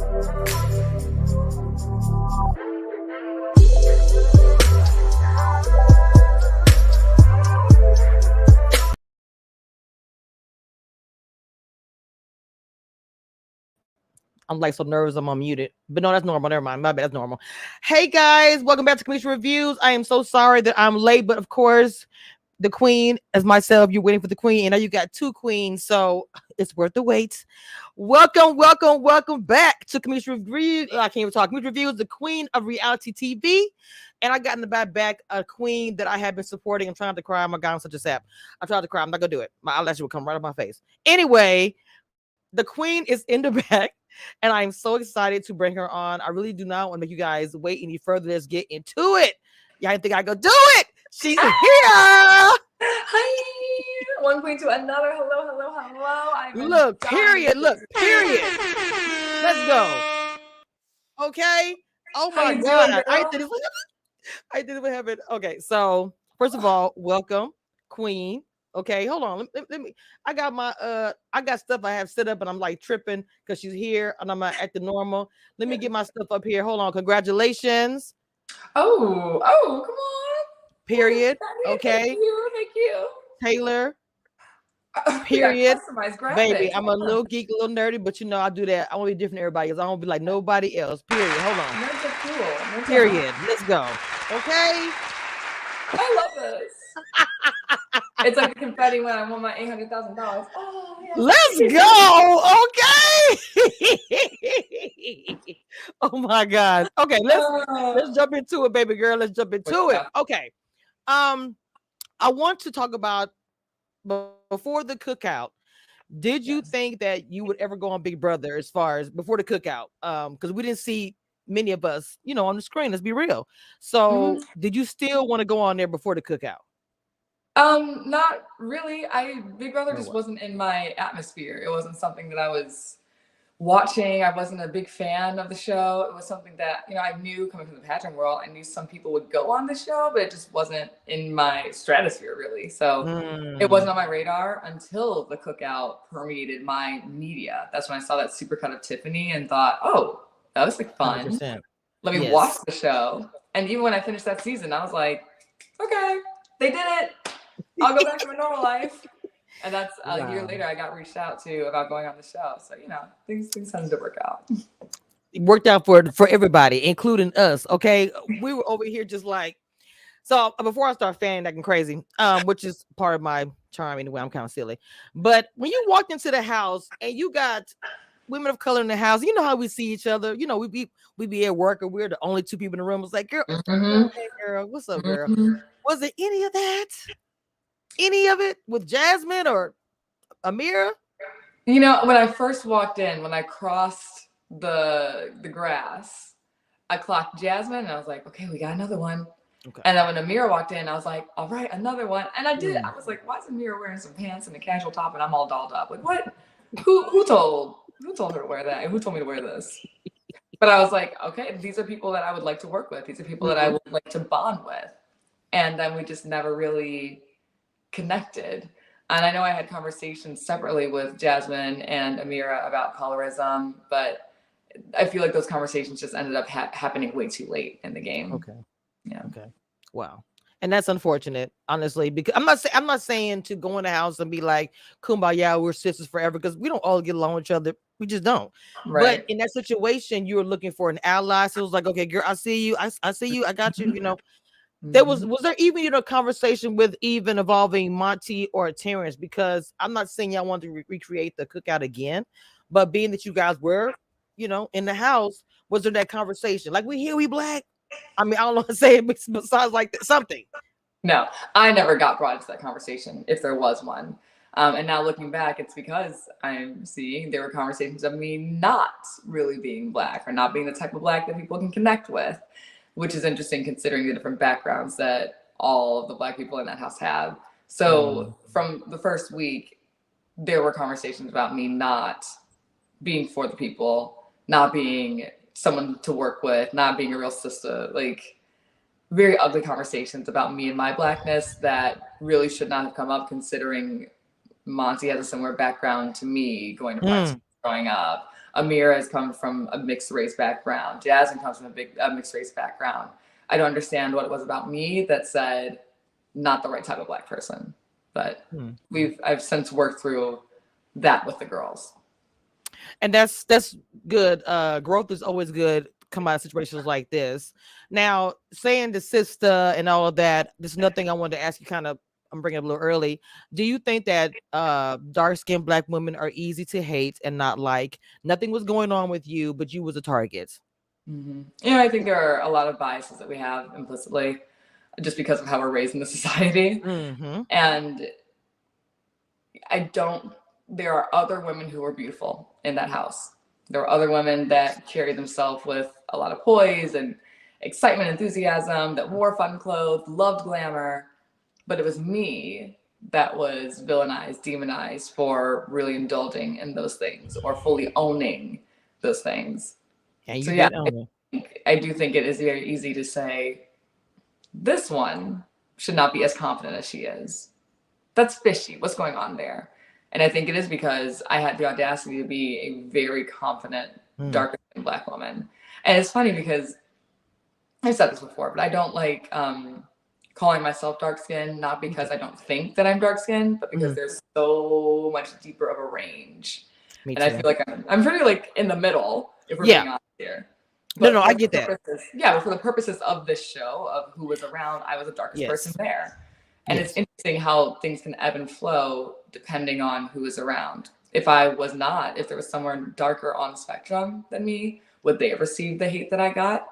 I'm like so nervous I'm unmuted. But no, that's normal. Never mind. My bad. That's normal. Hey guys, welcome back to Commission Reviews. I am so sorry that I'm late, but of course, the queen as myself, you're waiting for the queen, and now you got two queens, so it's worth the wait. Welcome back to Commission Reviews. I can't even talk. Commission Reviews, the queen of reality TV. And I got in the back a queen that I have been supporting. I'm trying to cry. Oh my God, I'm such a sap. I tried to cry. I'm not gonna do it. My eyelashes will come right on my face. Anyway, the queen is in the back, and I'm so excited to bring her on. I really do not want to make you guys wait any further. Let's get into it. Y'all didn't think I could do it. She's here. Hi. One queen to another. Hello. Look, period. Let's go. Okay. Oh my God. I did it with heaven. Okay. So first of all, welcome, queen. Okay, hold on. Let me. I got stuff I have set up, and I'm like tripping because she's here, and I'm not acting normal. Let me get my stuff up here. Hold on. Congratulations. Oh, come on. Period. Okay. Thank you. Taylor. Period. Baby, Graphics. I'm a little geek, a little nerdy, but you know I do that. I want to be different than everybody else. I want to be like nobody else. Period. Hold on. Nerds are cool. Period. Let's go. Okay. I love this. It's like the confetti when I won my $800,000. Oh, yeah. Let's go. Okay. Oh my God. Okay, let's jump into it, baby girl. Let's jump into it. Okay. I want to talk about before the cookout. Did you think that you would ever go on Big Brother as far as before the cookout? Because we didn't see many of us, on the screen. Let's be real. So, did you still want to go on there before the cookout? Not really. Big Brother just wasn't in my atmosphere. It wasn't something that I was watching. I wasn't a big fan of the show. It was something that, I knew coming from the pageant world, I knew some people would go on the show, but it just wasn't in my stratosphere really. So it wasn't on my radar until the cookout permeated my media. That's when I saw that supercut of Tiffany and thought, oh, that was like fun. 100%. Let me watch the show. And even when I finished that season, I was like, okay, they did it. I'll go back to my normal life. And that's a year later, I got reached out to about going on the show. So, things tend to work out. It worked out for everybody, including us. Okay. We were over here just like, so before I start fanning acting crazy, which is part of my charm anyway, I'm kind of silly. But when you walked into the house and you got women of color in the house, you know how we see each other. We be at work and we're the only two people in the room. It's like, girl, hey girl, what's up, girl? Was it any of that? Any of it with Jasmine or Amira? When I first walked in, when I crossed the grass, I clocked Jasmine and I was like, okay, we got another one. Okay. And then when Amira walked in, I was like, all right, another one. And I did. I was like, why is Amira wearing some pants and a casual top and I'm all dolled up? Like, what? Who told her to wear that? And who told me to wear this? But I was like, okay, these are people that I would like to work with. These are people that I would like to bond with. And then we just never really connected. And I know I had conversations separately with Jasmine and Amira about colorism, but I feel like those conversations just ended up happening way too late in the game. Okay. Yeah. Okay. Wow. And that's unfortunate, honestly, because I'm not saying to go in the house and be like, kumbaya, we're sisters forever, because we don't all get along with each other. We just don't. Right. But in that situation, you were looking for an ally. So it was like, okay, girl, I see you. I see you. I got you. There was there even a conversation with even involving Monte or Terrence? Because I'm not saying y'all want to recreate the cookout again, but being that you guys were, in the house, was there that conversation? Like, we black? I mean, I don't know what to say besides like something. No, I never got brought into that conversation if there was one. And now looking back, it's because I'm seeing there were conversations of me not really being black or not being the type of black that people can connect with. Which is interesting considering the different backgrounds that all of the black people in that house have. So from the first week, there were conversations about me not being for the people, not being someone to work with, not being a real sister, like very ugly conversations about me and my blackness that really should not have come up considering Monte has a similar background to me, going to private school growing up. Amir has come from a mixed race background. Jasmine comes from a mixed race background. I don't understand what it was about me that said not the right type of Black person. But I've since worked through that with the girls. And that's good. Growth is always good. Come out of situations like this. Now, saying the sister and all of that, there's nothing I wanted to ask you. Kind of, I'm bringing it up a little early. Do you think that dark skinned Black women are easy to hate and not like? Nothing was going on with you, but you was a target. I think there are a lot of biases that we have implicitly, just because of how we're raised in the society. And there are other women who are beautiful in that house. There are other women that carry themselves with a lot of poise and excitement, enthusiasm, that wore fun clothes, loved glamour. But it was me that was villainized, demonized for really indulging in those things or fully owning those things. And you did own it. I do think it is very easy to say, this one should not be as confident as she is. That's fishy. What's going on there? And I think it is because I had the audacity to be a very confident, darker skinned Black woman. And it's funny because I've said this before, but I don't like calling myself dark skinned, not because I don't think that I'm dark skinned, but because there's so much deeper of a range. And I feel like I'm pretty like in the middle, if we're being honest here. But no, I get that. But for the purposes of this show, of who was around, I was the darkest person there. And it's interesting how things can ebb and flow depending on who is around. If there was someone darker on the spectrum than me, would they have received the hate that I got?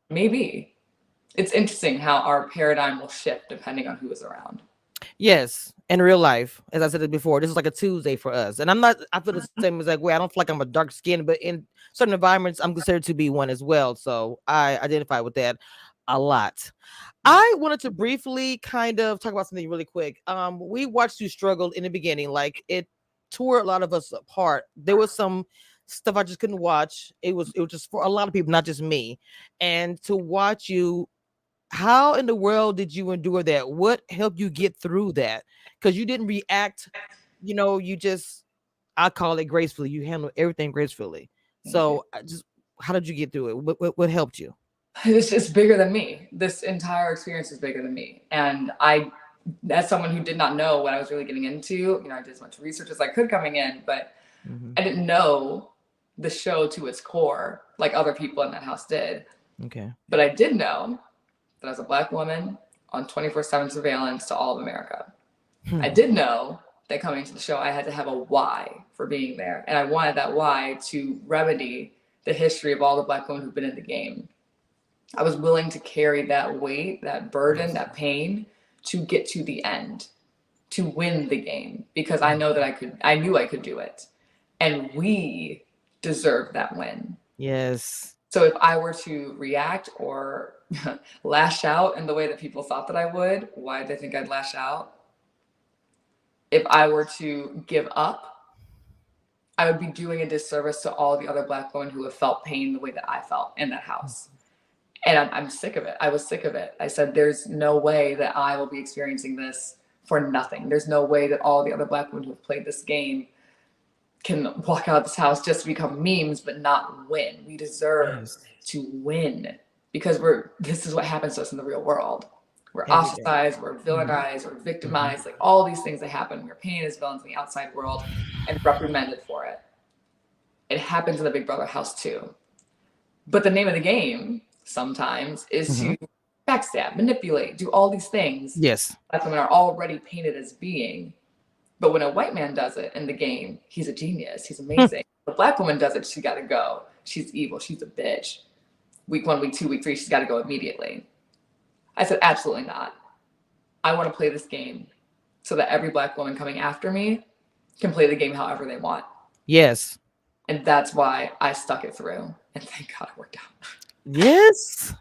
Maybe. It's interesting how our paradigm will shift depending on who is around. Yes, in real life, as I said it before, this is like a Tuesday for us. And I feel the same as like, I don't feel like I'm a dark skin, but in certain environments, I'm considered to be one as well. So I identify with that a lot. I wanted to briefly kind of talk about something really quick. We watched you struggle in the beginning, like it tore a lot of us apart. There was some stuff I just couldn't watch. It was just for a lot of people, not just me. And to watch you, how in the world did you endure that? What helped you get through that? Because you didn't react, you just, I call it gracefully. You handled everything gracefully. So how did you get through it? What helped you? It's bigger than me. This entire experience is bigger than me. And I, as someone who did not know what I was really getting into, I did as much research as I could coming in, but I didn't know the show to its core like other people in that house did. Okay. But I did know that I was a Black woman on 24/7 surveillance to all of America. I did know that coming to the show, I had to have a why for being there. And I wanted that why to remedy the history of all the Black women who've been in the game. I was willing to carry that weight, that burden, that pain to get to the end, to win the game, because I know that I knew I could do it. And we deserve that win. Yes. So if I were to react or lash out in the way that people thought that I would, why did they think I'd lash out? If I were to give up, I would be doing a disservice to all the other Black women who have felt pain the way that I felt in that house. And I'm sick of it. I was sick of it. I said, there's no way that I will be experiencing this for nothing. There's no way that all the other Black women who have played this game can walk out of this house just to become memes, but not win. We deserve to win, because this is what happens to us in the real world. We're ostracized, we're villainized, we're victimized, like all these things that happen. We're painted as villains in the outside world and reprimanded for it. It happens in the Big Brother house too. But the name of the game sometimes is to backstab, manipulate, do all these things. Yes. Black women are already painted as being. But when a white man does it in the game, he's a genius. He's amazing. The Black woman does it, she got to go. She's evil. She's a bitch. Week 1, week 2, week 3, she's got to go immediately. I said, absolutely not. I want to play this game so that every Black woman coming after me can play the game however they want. Yes. And that's why I stuck it through. And thank God it worked out. Yes,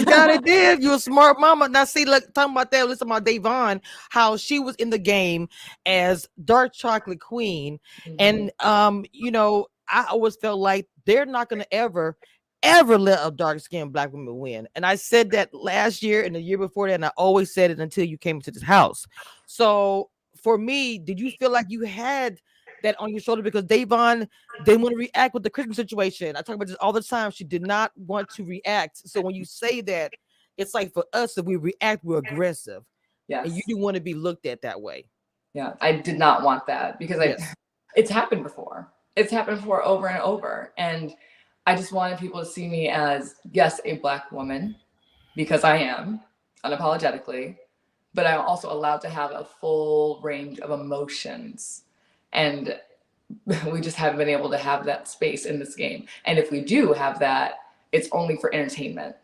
God, it did. You're a smart mama. Now, see, look, talking about that, listen about Davon, how she was in the game as dark chocolate queen, and I always felt like they're not gonna ever let a dark skinned Black woman win. And I said that last year and the year before that, and I always said it until you came to this house. So for me, did you feel like you had that on your shoulder because Davon didn't want to react with the Christmas situation. I talk about this all the time. She did not want to react. So when you say that, it's like for us, if we react, we're aggressive. Yes. And you do want to be looked at that way. Yeah, I did not want that because it's happened before. It's happened before over and over. And I just wanted people to see me as, yes, a Black woman, because I am, unapologetically, but I'm also allowed to have a full range of emotions. And we just haven't been able to have that space in this game. And if we do have that, it's only for entertainment,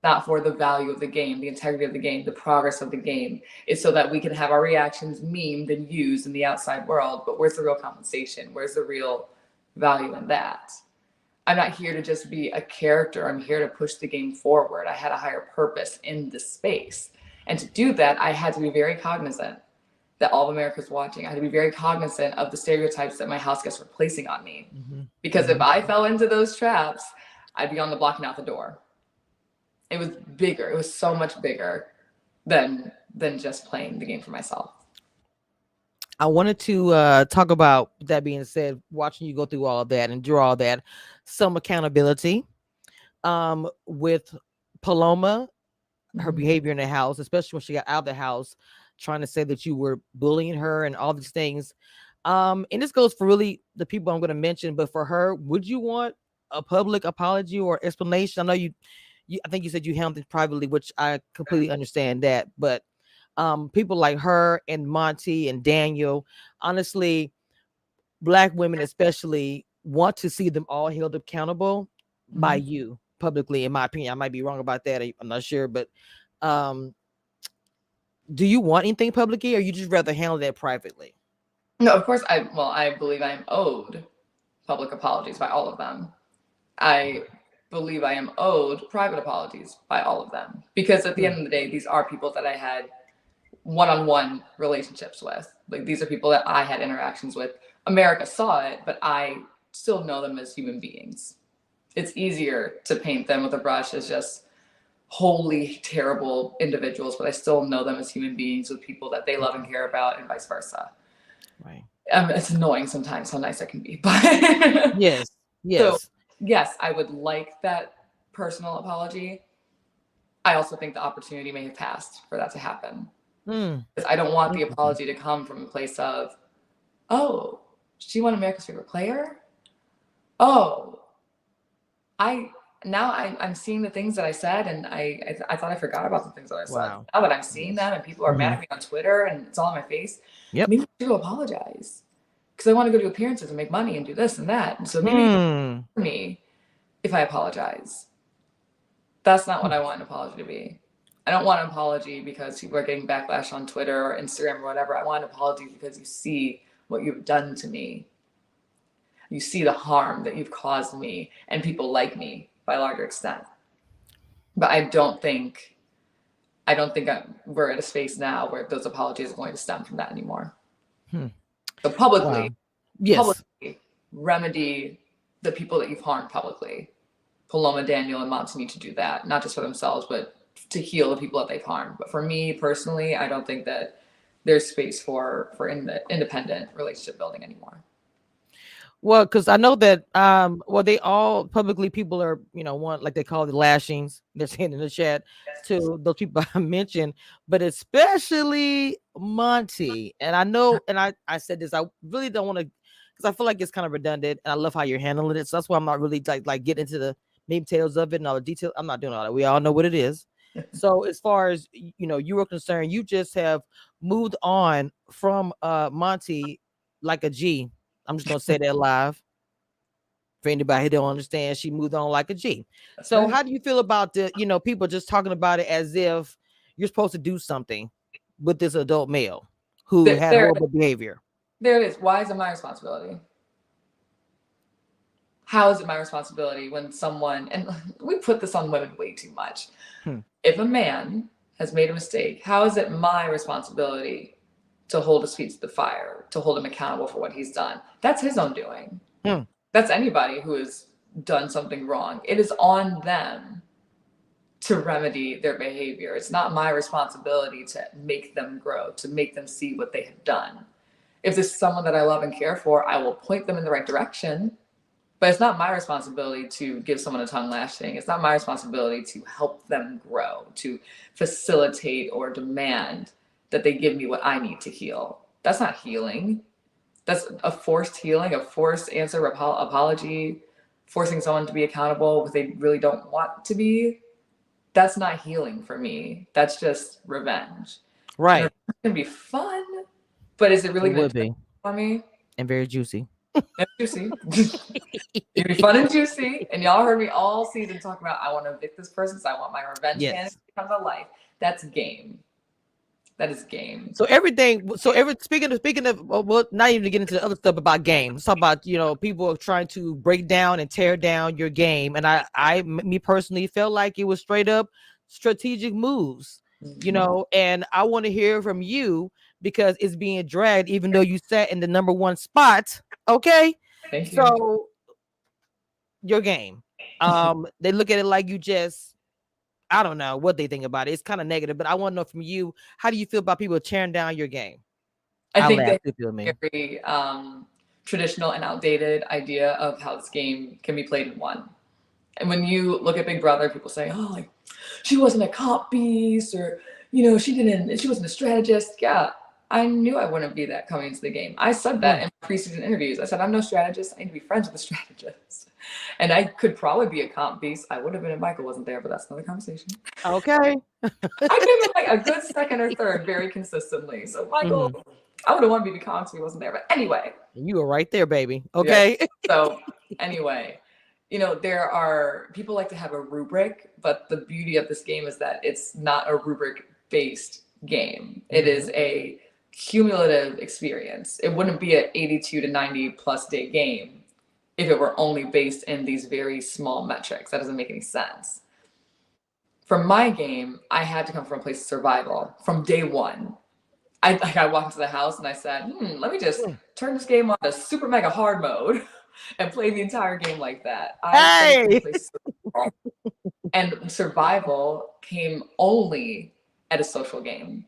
not for the value of the game, the integrity of the game, the progress of the game. It's so that we can have our reactions memed and used in the outside world. But where's the real compensation? Where's the real value in that? I'm not here to just be a character. I'm here to push the game forward. I had a higher purpose in this space. And to do that, I had to be very cognizant that all of America's watching. I had to be very cognizant of the stereotypes that my house guests were placing on me. Because if I fell into those traps, I'd be on the block and out the door. It was bigger. It was so much bigger than just playing the game for myself. I wanted to talk about, that being said, watching you go through all of that and do all that, some accountability with Paloma, her behavior in the house, especially when she got out of the house, trying to say that you were bullying her and all these things. And this goes for really the people I'm going to mention, but for her, would you want a public apology or explanation? I know you I think you said you handled it privately, which I completely understand that, but people like her and Monte and Daniel, honestly, Black women especially want to see them all held accountable by you publicly, in my opinion. I might be wrong about that. I'm not sure, but do you want anything publicly, or you just rather handle that privately? No, of course. I believe I am owed public apologies by all of them. I believe I am owed private apologies by all of them, because at the end of the day, these are people that I had one-on-one relationships with. Like, these are people that I had interactions with. America saw it, but I still know them as human beings. It's easier to paint them with a brush as just wholly terrible individuals, but I still know them as human beings with people that they love and care about, and vice versa. Right. It's annoying sometimes how nice I can be, but yes. So yes, I would like that personal apology. I also think the opportunity may have passed for that to happen. Because I don't want the apology to come from a place of, oh, she won America's Favorite Player? Oh, I'm seeing the things that I said, and I thought I forgot about the things that I said. Wow. Now that I'm seeing them and people are mad at me on Twitter and it's all in my face, maybe I should apologize. Because I want to go to appearances and make money and do this and that. And so maybe me if I apologize. That's not what I want an apology to be. I don't want an apology because people are getting backlash on Twitter or Instagram or whatever. I want an apology because you see what you've done to me. You see the harm that you've caused me and people like me by a larger extent. But I don't think we're at a space now where those apologies are going to stem from that anymore. So publicly, publicly remedy the people that you've harmed publicly. Paloma, Daniel, and Monte need to do that, not just for themselves, but to heal the people that they've harmed. But for me personally, I don't think that there's space for independent relationship building anymore. Well, because I know that they all publicly, people are, want, like they call it, lashings. They're saying in the chat to those people I mentioned, but especially Monte. And I know, and I said this, I really don't want to, because I feel like it's kind of redundant, and I love how you're handling it. So that's why I'm not really like getting into the meat details of it and all the details. I'm not doing all that. We all know what it is. So as far as you were concerned, you just have moved on from Monte like a G. I'm just gonna say that live for anybody who don't understand. She moved on like a G. That's so right. How do you feel about the people just talking about it as if you're supposed to do something with this adult male who had horrible behavior? There it is. Why is it my responsibility? How is it my responsibility when someone, and we put this on women way too much. If a man has made a mistake, how is it my responsibility to hold his feet to the fire, to hold him accountable for what he's done? That's his own doing. That's anybody who has done something wrong. It is on them to remedy their behavior. It's not my responsibility to make them grow, to make them see what they have done. If there's someone that I love and care for, I will point them in the right direction. But it's not my responsibility to give someone a tongue lashing. It's not my responsibility to help them grow, to facilitate or demand that they give me what I need to heal. That's not healing. That's a forced healing, a forced answer, apology, forcing someone to be accountable when they really don't want to be. That's not healing for me. That's just revenge. Right. Revenge can be fun, but is it really going to be for me? And very juicy. And juicy. It'd be fun and juicy. And y'all heard me all season talk about I want to evict this person, so I want my revenge fantasy to come to life. That's game. That is game. So speaking of well, not even to get into the other stuff about games. Talk about, you know, people are trying to break down and tear down your game. And me personally felt like it was straight up strategic moves, you know, and I want to hear from you because it's being dragged, even though you sat in the number one spot. Okay. Thank you. So your game, they look at it like you just, I don't know what they think about it. It's kind of negative, but I want to know from you, how do you feel about people tearing down your game? I think they very traditional and outdated idea of how this game can be played in one. And when you look at Big Brother, people say, oh, like, she wasn't a comp beast, or, you know, she wasn't a strategist. Yeah, I knew I wouldn't be that coming into the game. I said that in preseason interviews. I said, I'm no strategist. I need to be friends with a strategist. And I could probably be a comp beast. I would have been if Michael wasn't there, but that's another conversation. Okay. I've been like a good second or third very consistently. So Michael, I would have wanted to be the comp if he wasn't there. But anyway. You were right there, baby. Okay. Yeah. So anyway, you know, there are people like to have a rubric, but the beauty of this game is that it's not a rubric-based game. It is a cumulative experience. It wouldn't be an 82 to 90 plus day game if it were only based in these very small metrics. That doesn't make any sense. For my game, I had to come from a place of survival from day one. I walked into the house and I said, let me just turn this game on to super mega hard mode and play the entire game like that. And survival came only at a social game.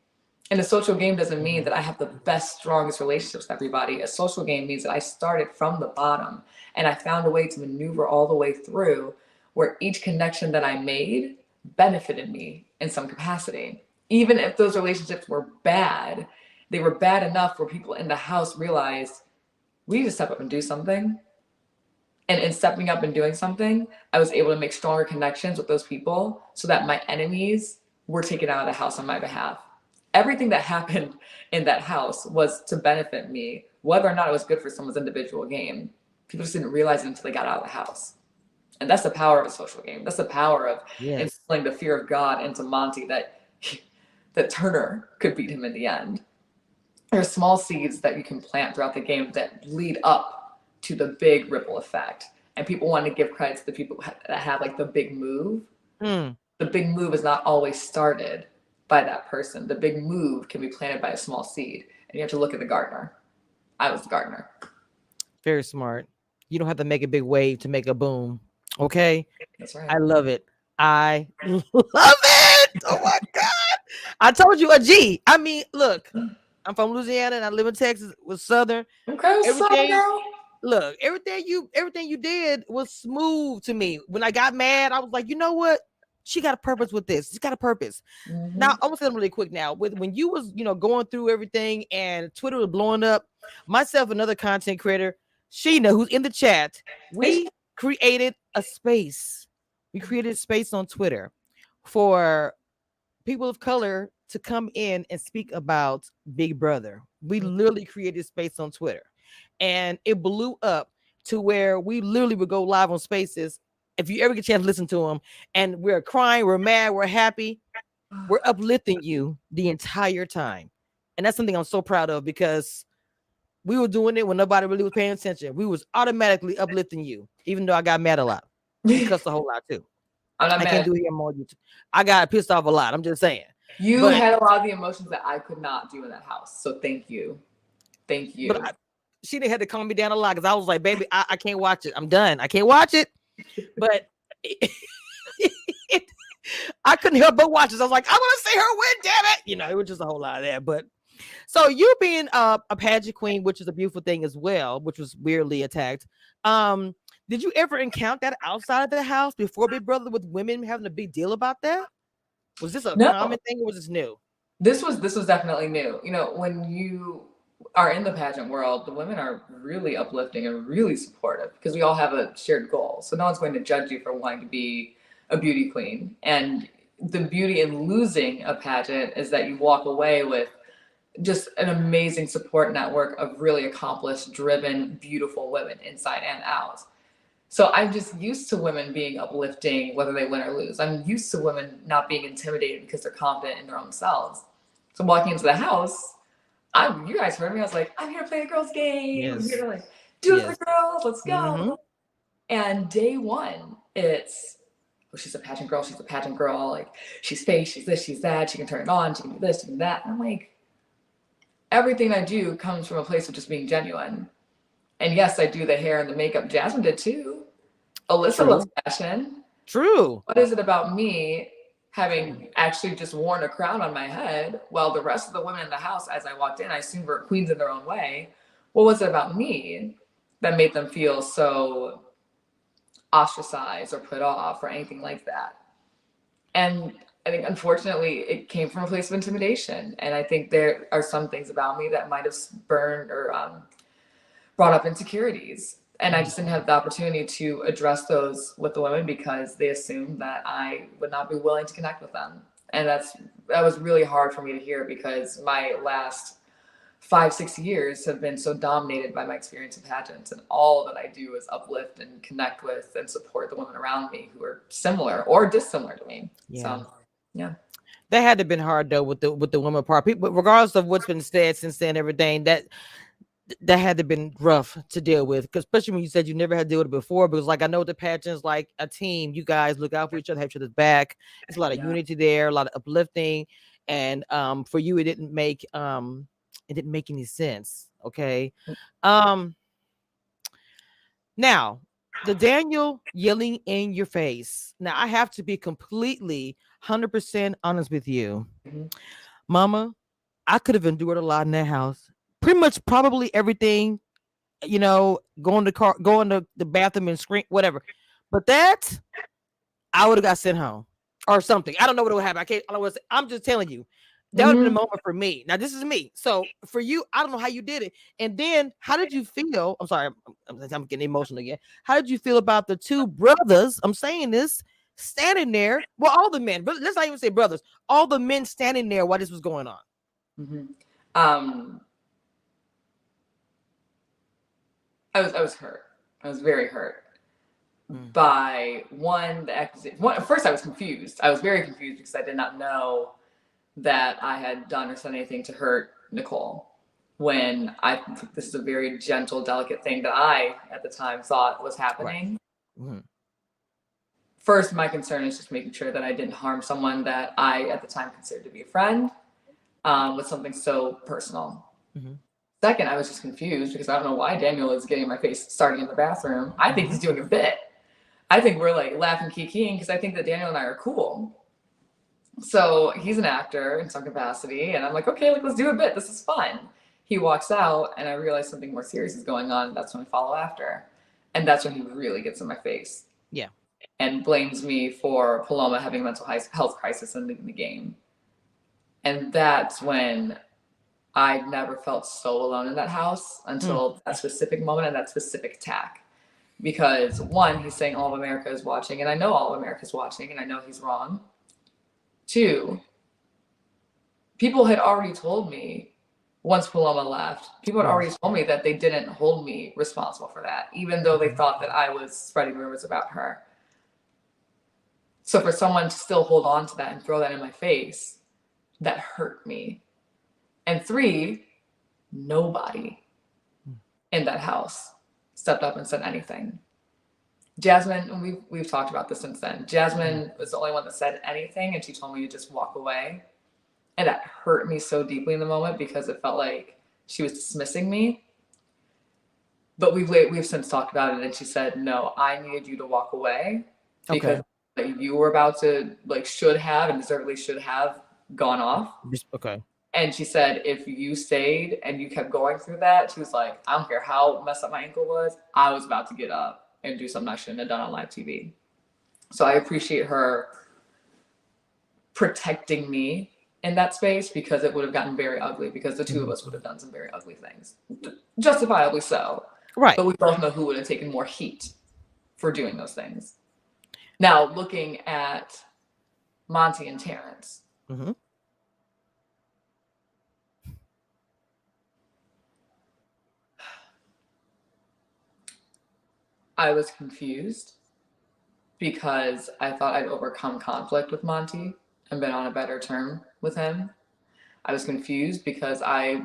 And a social game doesn't mean that I have the best, strongest relationships with everybody. A social game means that I started from the bottom and I found a way to maneuver all the way through where each connection that I made benefited me in some capacity. Even if those relationships were bad, they were bad enough where people in the house realized we need to step up and do something. And in stepping up and doing something, I was able to make stronger connections with those people so that my enemies were taken out of the house on my behalf. Everything that happened in that house was to benefit me, whether or not it was good for someone's individual game. People just didn't realize it until they got out of the house. And that's the power of a social game. That's the power of instilling the fear of God into Monte that Turner could beat him in the end. There are small seeds that you can plant throughout the game that lead up to the big ripple effect. And people want to give credit to the people that have like the big move. The big move is not always started by that person. The big move can be planted by a small seed. And you have to look at the gardener. I was the gardener. Very smart. You don't have to make a big wave to make a boom. Okay? That's right. I love it. I love it. Oh my God. I told you a G. I mean, look, I'm from Louisiana and I live in Texas with Southern. Okay, look, everything you did was smooth to me. When I got mad, I was like, you know what? She got a purpose with this. She's got a purpose. Now, I'm gonna say them really quick now. When you was, going through everything and Twitter was blowing up, myself, another content creator, Sheena, who's in the chat, we created a space. We created a space on Twitter for people of color to come in and speak about Big Brother. We literally created space on Twitter, and it blew up to where we literally would go live on spaces. If you ever get a chance to listen to them, and we're crying, we're mad, we're happy, we're uplifting you the entire time. And that's something I'm so proud of because we were doing it when nobody really was paying attention. We was automatically uplifting you, even though I got mad a lot. You cussed a whole lot too. I can't do it more. I got pissed off a lot. I'm just saying. You had a lot of the emotions that I could not do in that house. So thank you. Thank you. But she had to calm me down a lot because I was like, baby, I can't watch it. I'm done. I can't watch it. But I couldn't help but watch it. I was like, I want to see her win, damn it. It was just a whole lot of that. But So you being a pageant queen, which is a beautiful thing as well, which was weirdly attacked. Um, did you ever encounter that outside of the house before Big Brother with women having a big deal about that? Was this a No, common thing or was this new? this was definitely new. You know, when you are in the pageant world, the women are really uplifting and really supportive because we all have a shared goal. So no one's going to judge you for wanting to be a beauty queen. And the beauty in losing a pageant is that you walk away with just an amazing support network of really accomplished, driven, beautiful women inside and out. So I'm just used to women being uplifting, whether they win or lose. I'm used to women not being intimidated because they're confident in their own selves. So walking into the house, you guys heard me. I was like, I'm here to play a girls' game. I'm here to like do it for the girls. Let's go. Mm-hmm. And day one, it's, oh, she's a pageant girl. She's a pageant girl. Like she's face, she's this, she's that. She can turn it on. She can do this, she can do that. And I'm like, everything I do comes from a place of just being genuine. And yes, I do the hair and the makeup. Jasmine did too. Alyssa loves fashion. True. What is it about me having actually just worn a crown on my head while the rest of the women in the house, as I walked in, I assumed were queens in their own way. What was it about me that made them feel so ostracized or put off or anything like that? And I think, unfortunately, it came from a place of intimidation. And I think there are some things about me that might have burned or brought up insecurities. And I just didn't have the opportunity to address those with the women because they assumed that I would not be willing to connect with them. And that was really hard for me to hear because my last 5-6 years have been so dominated by my experience in pageants, and all that I do is uplift and connect with and support the women around me who are similar or dissimilar to me. Yeah. So, yeah. That had to have been hard though with the women part. People, regardless of what's been said since then, everything that had to have been rough to deal with, because especially when you said you never had to deal with it before. Because like I know the pageants like a team, you guys look out for each other, have each other's back. It's a lot of unity there, a lot of uplifting, and for you it didn't make any sense. Okay, now the Daniel yelling in your face. Now I have to be completely 100% honest with you, Mama. I could have endured a lot in that house. Pretty much probably everything, going to the bathroom and scream, whatever. But that, I would have got sent home or something. I don't know what would happen. I'm just telling you, that would have been a moment for me. Now, this is me. So for you, I don't know how you did it. And then how did you feel? I'm sorry, I'm getting emotional again. How did you feel about the two brothers? I'm saying this, standing there. Well, all the men, but let's not even say brothers. All the men standing there while this was going on. I was hurt. I was very hurt by the accusation. First, I was confused. I was very confused because I did not know that I had done or said anything to hurt Nicole. When I think this is a very gentle, delicate thing that I, at the time, thought was happening. Right. First, my concern is just making sure that I didn't harm someone that I, at the time, considered to be a friend with something so personal. Second, I was just confused because I don't know why Daniel is getting in my face starting in the bathroom. I think he's doing a bit. I think we're like laughing, kikiing, because I think that Daniel and I are cool. So he's an actor in some capacity, and I'm like, okay, let's do a bit. This is fun. He walks out, and I realize something more serious is going on. That's when I follow after. And that's when he really gets in my face. Yeah. And blames me for Paloma having a mental health crisis and leaving the game. And that's when I never felt so alone in that house until that specific moment and that specific attack. Because one, he's saying all of America is watching, and I know all of America is watching, and I know he's wrong. Two, people had already told me, once Paloma left, people had already told me that they didn't hold me responsible for that, even though they thought that I was spreading rumors about her. So for someone to still hold on to that and throw that in my face, that hurt me. And three, nobody in that house stepped up and said anything. Jasmine, and we've talked about this since then. Jasmine was the only one that said anything, and she told me to just walk away. And that hurt me so deeply in the moment because it felt like she was dismissing me. But we've since talked about it, and she said, no, I needed you to walk away because you were about to, should have and deservedly should have gone off. Okay. And she said, if you stayed and you kept going through that, she was like, I don't care how messed up my ankle was, I was about to get up and do something I shouldn't have done on live TV. So I appreciate her protecting me in that space, because it would have gotten very ugly, because the two of us would have done some very ugly things, justifiably so. Right. But we both know who would have taken more heat for doing those things. Now, looking at Monte and Terrence. I was confused because I thought I'd overcome conflict with Monte and been on a better term with him. I was confused because I,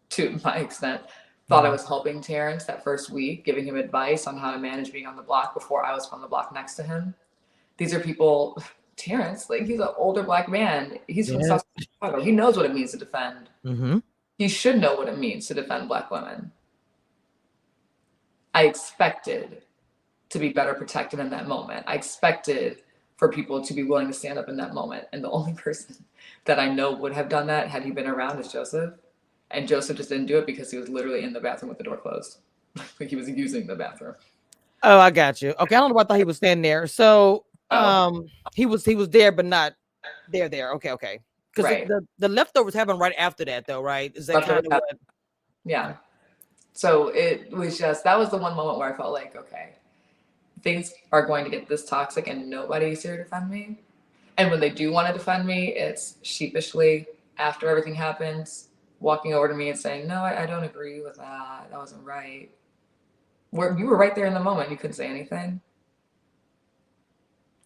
to my extent, thought I was helping Terrence that first week, giving him advice on how to manage being on the block before I was from the block next to him. These are people, Terrence, like, he's an older Black man. He's from South Chicago. He knows what it means to defend. He should know what it means to defend Black women. I expected to be better protected in that moment. I expected for people to be willing to stand up in that moment. And the only person that I know would have done that had he been around is Joseph. And Joseph just didn't do it because he was literally in the bathroom with the door closed. Like, he was using the bathroom. Oh, I got you. Okay, I don't know why I thought he was standing there. So he was there, but not there. Okay. Because the leftovers happened right after that, though, right? Is that kind of what? Yeah. So it was just, that was the one moment where I felt like, okay, things are going to get this toxic and nobody's here to defend me. And when they do want to defend me, it's sheepishly after everything happens, walking over to me and saying, no, I don't agree with that. That wasn't right. You were right there in the moment. You couldn't say anything.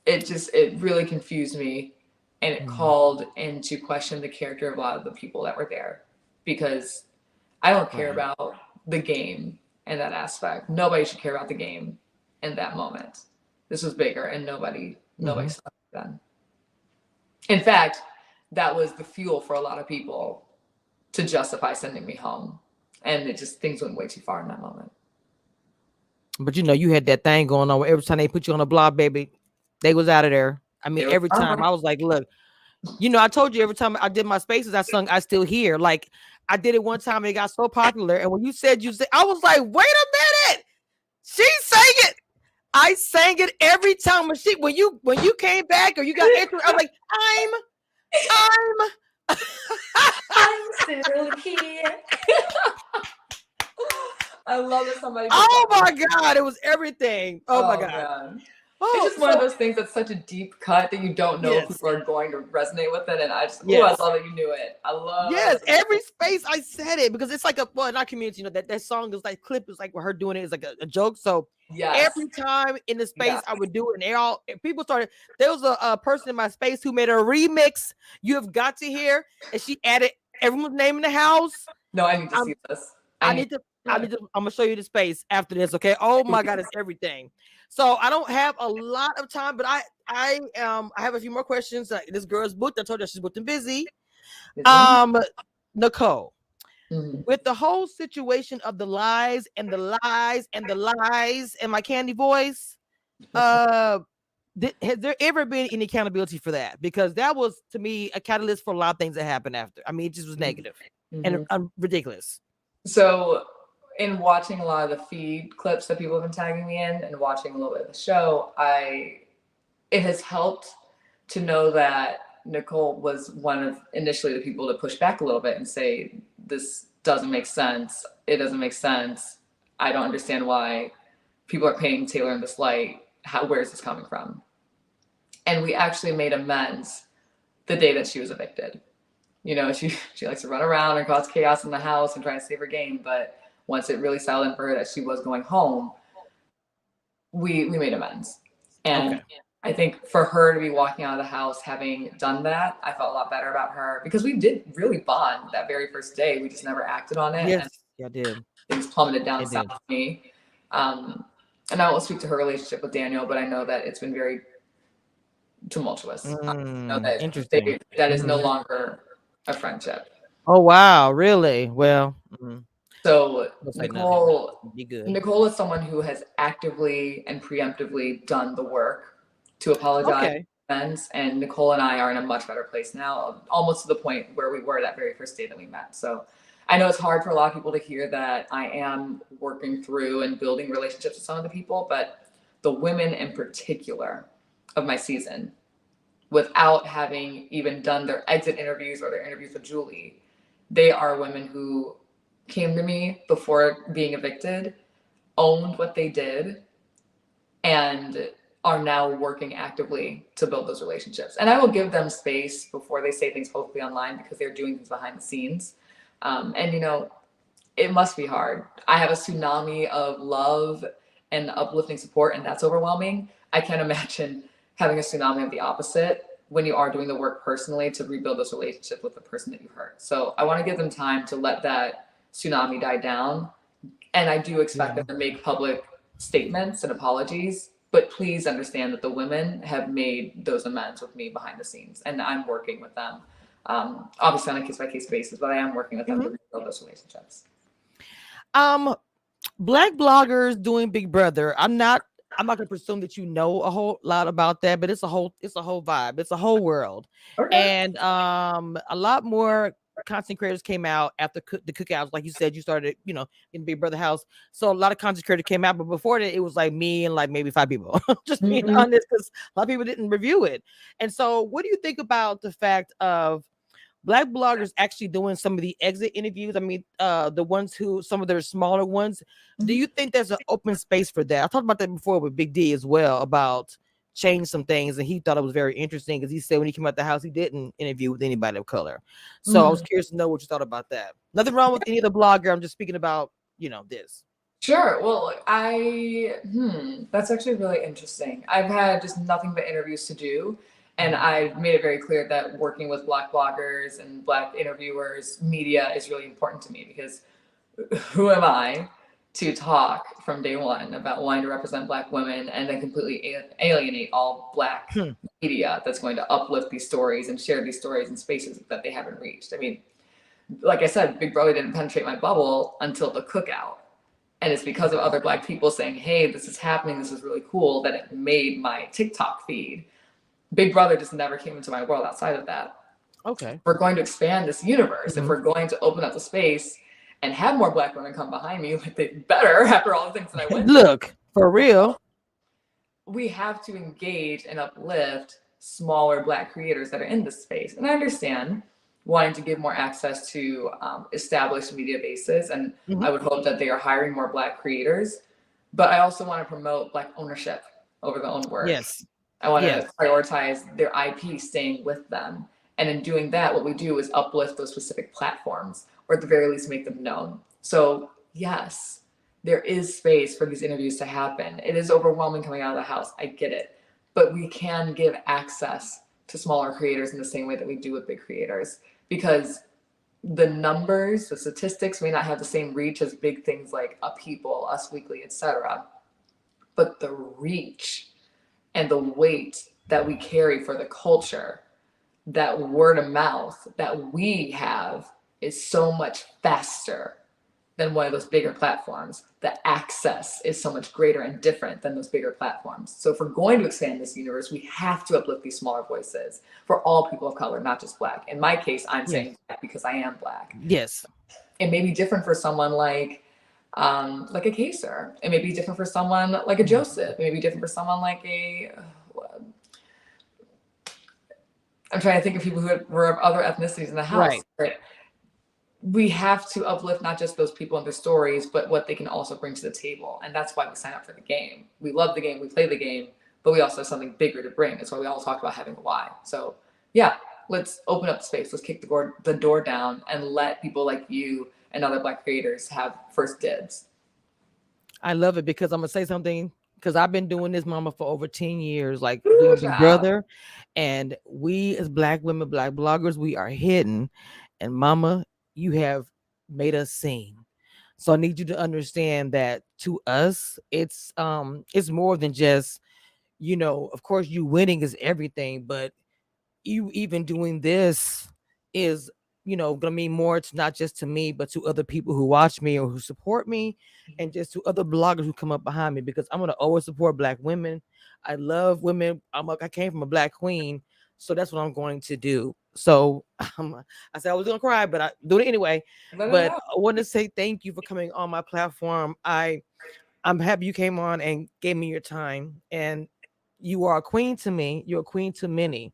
It really confused me, and it called into question the character of a lot of the people that were there, because I don't care about the game in that aspect. Nobody should care about the game in that moment. This was bigger, and nobody stopped then. In fact, that was the fuel for a lot of people to justify sending me home. And things went way too far in that moment. But you had that thing going on where every time they put you on the block, baby, they was out of there. I mean, every time I was like, look, I told you every time I did my spaces, I sung I Still Here. Like, I did it one time and it got so popular. And when you said, I was like, wait a minute. She sang it. I sang it every time when you came back or you got into it, I was like, I'm still here. I love that somebody. Oh my God, it was everything. Oh my God. It's just one of those things that's such a deep cut that you don't know if people are going to resonate with it. And I just, I love that you knew it. I love every space I said it, because it's like in our community, that song is like clip is like where her doing it is like a joke. So every time in the space I would do it, and people started. There was a person in my space who made a remix. You Have Got to Hear, and she added everyone's name in the house. No, I need to see this. I'm gonna show you the space after this. Okay. Oh my God, it's everything. So I don't have a lot of time, but I have a few more questions. This girl's booked. I told her she's booked and busy. Nicole, with the whole situation of the lies and the lies and the lies and my candy voice, has there ever been any accountability for that? Because that was, to me, a catalyst for a lot of things that happened after. I mean, it just was negative and ridiculous. So, in watching a lot of the feed clips that people have been tagging me in and watching a little bit of the show, it has helped to know that Nicole was one of initially the people to push back a little bit and say, this doesn't make sense. It doesn't make sense. I don't understand why people are painting Taylor in this light. Where is this coming from? And we actually made amends the day that she was evicted. She likes to run around and cause chaos in the house and try to save her game, but once it really settled in for her that she was going home, we made amends. And I think for her to be walking out of the house having done that, I felt a lot better about her, because we did really bond that very first day. We just never acted on it. Yes, I did. Things plummeted down south for me. And I won't speak to her relationship with Daniel, but I know that it's been very tumultuous. Interesting. That is no longer a friendship. Oh, wow. Really? Well, so Nicole is someone who has actively and preemptively done the work to apologize events, and Nicole and I are in a much better place now, almost to the point where we were that very first day that we met. So I know it's hard for a lot of people to hear that I am working through and building relationships with some of the people, but the women in particular of my season, without having even done their exit interviews or their interviews with Julie, they are women who came to me before being evicted, owned what they did, and are now working actively to build those relationships. And I will give them space before they say things publicly online because they're doing things behind the scenes. And, you know, it must be hard. I have a tsunami of love and uplifting support, and that's overwhelming. I can't imagine having a tsunami of the opposite when you are doing the work personally to rebuild this relationship with the person that you hurt. So I want to give them time to let that tsunami die down. And I do expect them to make public statements and apologies, but please understand that the women have made those amends with me behind the scenes, and I'm working with them. Obviously on a case-by-case basis, but I am working with them to rebuild those relationships. Black bloggers doing Big Brother. I'm not gonna presume that you know a whole lot about that, but it's a whole vibe, it's a whole world. Okay. And a lot more content creators came out after the cookouts. Like you said, you started, you know, in Big Brother house. So a lot of content creators came out, but before that, it was like me and like maybe 5 people. Just being honest, because a lot of people didn't review it. And so, what do you think about the fact of Black bloggers actually doing some of the exit interviews? I mean, the ones who, some of their smaller ones. Do you think there's an open space for that? I talked about that before with Big D as well, about change some things, and he thought it was very interesting because he said when he came out the house, he didn't interview with anybody of color. So I was curious to know what you thought about that. Nothing wrong with any of the blogger. I'm just speaking about, you know, this. Sure. Well, that's actually really interesting. I've had just nothing but interviews to do. And I've made it very clear that working with Black bloggers and Black interviewers, media is really important to me, because who am I to talk from day one about wanting to represent Black women and then completely alienate all Black media that's going to uplift these stories and share these stories in spaces that they haven't reached? I mean, like I said, Big Brother didn't penetrate my bubble until the cookout. And it's because of other Black people saying, hey, this is happening, this is really cool, that it made my TikTok feed. Big Brother just never came into my world outside of that. Okay. If we're going to expand this universe, if we're going to open up the space and have more Black women come behind me, like they better, after all the things that I went Look, for real, we have to engage and uplift smaller Black creators that are in this space. And I understand wanting to give more access to established media bases, and I would hope that they are hiring more Black creators. But I also want to promote Black ownership over their own work. yes. I want to prioritize their IP staying with them. And in doing that, what we do is uplift those specific platforms, or at the very least make them known. So yes, there is space for these interviews to happen. It is overwhelming coming out of the house. I get it. But we can give access to smaller creators in the same way that we do with big creators, because the numbers, the statistics may not have the same reach as big things like People, Us Weekly, etc. But the reach and the weight that we carry for the culture, that word of mouth that we have, is so much faster than one of those bigger platforms. The access is so much greater and different than those bigger platforms. So if we're going to expand this universe, we have to uplift these smaller voices for all people of color, not just Black. In my case, I'm saying Black because I am Black. Yes. It may be different for someone like a Kaser. It may be different for someone like a Joseph. It may be different for someone like I'm trying to think of people who were of other ethnicities in the house. Right. But we have to uplift not just those people and their stories, but what they can also bring to the table. And that's why we sign up for the game. We love the game, we play the game, but we also have something bigger to bring. That's why we all talk about having a why. So yeah, let's open up the space. Let's kick the door down and let people like you and other Black creators have first dibs. I love it, because I'm gonna say something, because I've been doing this, mama, for over 10 years, like doing Big Brother. And we as Black women, Black bloggers, we are hidden. And mama, you have made us sing. So I need you to understand that to us, it's more than just, you know, of course you winning is everything, but you even doing this is gonna mean more to not just to me, but to other people who watch me or who support me, and just to other bloggers who come up behind me, because I'm gonna always support Black women. I love women. I came from a Black queen, so that's what I'm going to do. So I said I was gonna cry, but I do it anyway. But I want to say thank you for coming on my platform. I'm happy you came on and gave me your time, and you are a queen to me. You're a queen to many.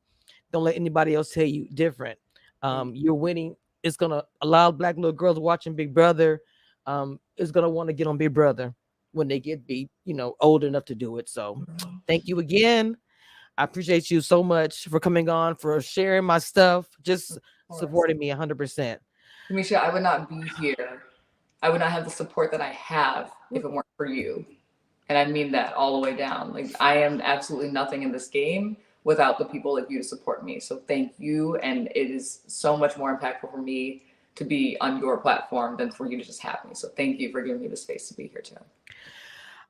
Don't let anybody else tell you different. You're winning. It's gonna allow Black little girls watching Big Brother. Is gonna want to get on Big Brother when they be old enough to do it. So, thank you again. I appreciate you so much for coming on, for sharing my stuff, just supporting me 100%. Misha, I would not be here. I would not have the support that I have if it weren't for you. And I mean that all the way down. Like, I am absolutely nothing in this game without the people like you to support me. So thank you. And it is so much more impactful for me to be on your platform than for you to just have me. So thank you for giving me the space to be here too.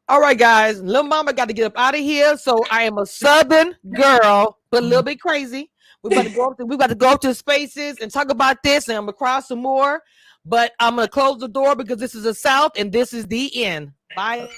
All right, guys. Little mama got to get up out of here. So I am a Southern girl, but a little bit crazy. We got to go up to spaces and talk about this, and I'm gonna cry some more. But I'm gonna close the door because this is the South and this is the end. Bye.